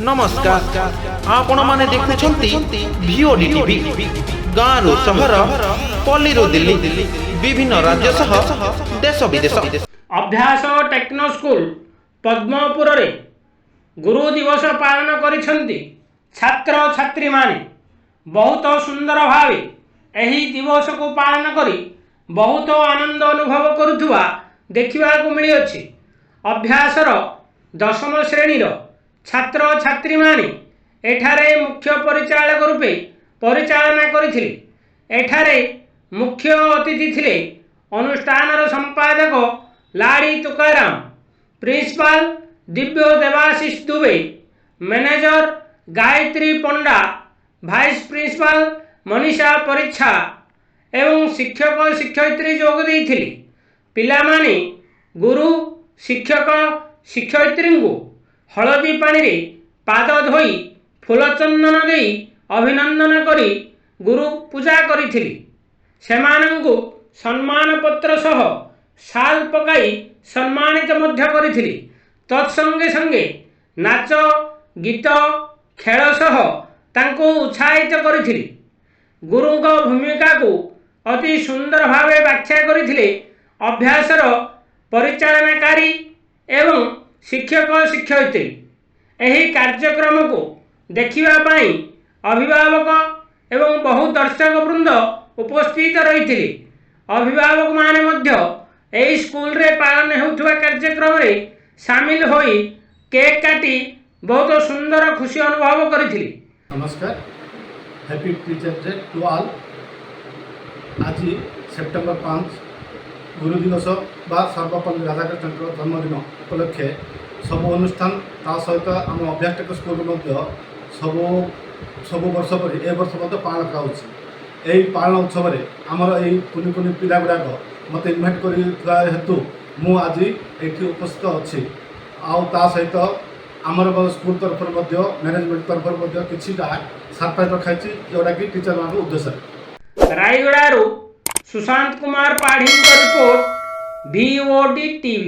नमस्कार आपण माने देखुछंती भिओडी टीवी गाँव सहर पल्ली दिल्ली विभिन्न राज्य सह देश विदेश अभ्यास टेक्नो स्कूल पद्मपुर रे गुरु दिवस पालन करिछंती छात्र छात्री माने बहुत सुंदर भावे एही दिवस को पालन करी बहुत आनंद अनुभव करुथुवा देखिबा को मिली अछि। अभ्यासर दशम श्रेणीर छात्र छात्री माने एठारे मुख्य परिचालक रूपे परिचालना करिथिले। एठारे मुख्य अतिथि थिले अनुष्ठानर संपादक लाड़ी तुकाराम, प्रिंसिपाल दिव्य देवाशीष दुबे, मैनेजर गायत्री पंडा, वाइस प्रिंसिपाल मनीषा परीक्षा एवं शिक्षक शिक्षयित्री जोग देइथिले। पिला माने गुरु शिक्षक शिक्षयित्री को हलदी पानी रे पाद धोई फूल चंदन देई अभिनंदन करी गुरु पूजा करिथिले। सेमानंकु सम्मान पत्र सह शाल पकाई सम्मानित मध्य करिथिले। तत्संगे संगे नाच गीत खेल सह तांको उत्साहित करिथिले। गुरुंको भूमिका को अति सुंदर भावे व्याख्या करिथिले अभ्यासर परिचालनाकारी एवं शिक्षक शिक्षयित्री। एही कार्यक्रम को देखिबा पाई अभिभावक एवं बहु दर्शक वृंद उपस्थित रहिथिले। अभिभावक माने मध्य एही स्कूल रे पालन हेउथुवा कार्यक्रम रे शामिल होई केक काटी बहुत सुंदर खुशी अनुभव करिथिले। नमस्कार, happy teachers day to all. आज सेप्टेम्बर 5 गुरु दिवस बा सर्वपल्ली राधाकृष्ण जन्मदिन उपलक्षे सब अनुष्ठान ता सहित आम अभ्यास टेक्नो स्कूल सब वर्ष पर ए वर्ष पालन कराई। पालन उत्सव में आमर यही कुनि कुनि पिला गुड़ाक मत इनभाइट कर हेतु मु आज ये उपस्थित अच्छी। आ सहित आमर स्कूल तरफ मैनेजमेंट तरफ किसी सरप्राइज रखाई जोटा कि टीचर मान उद्देश्य। रायगड़ू Sushant Kumar Padhi report VOD TV।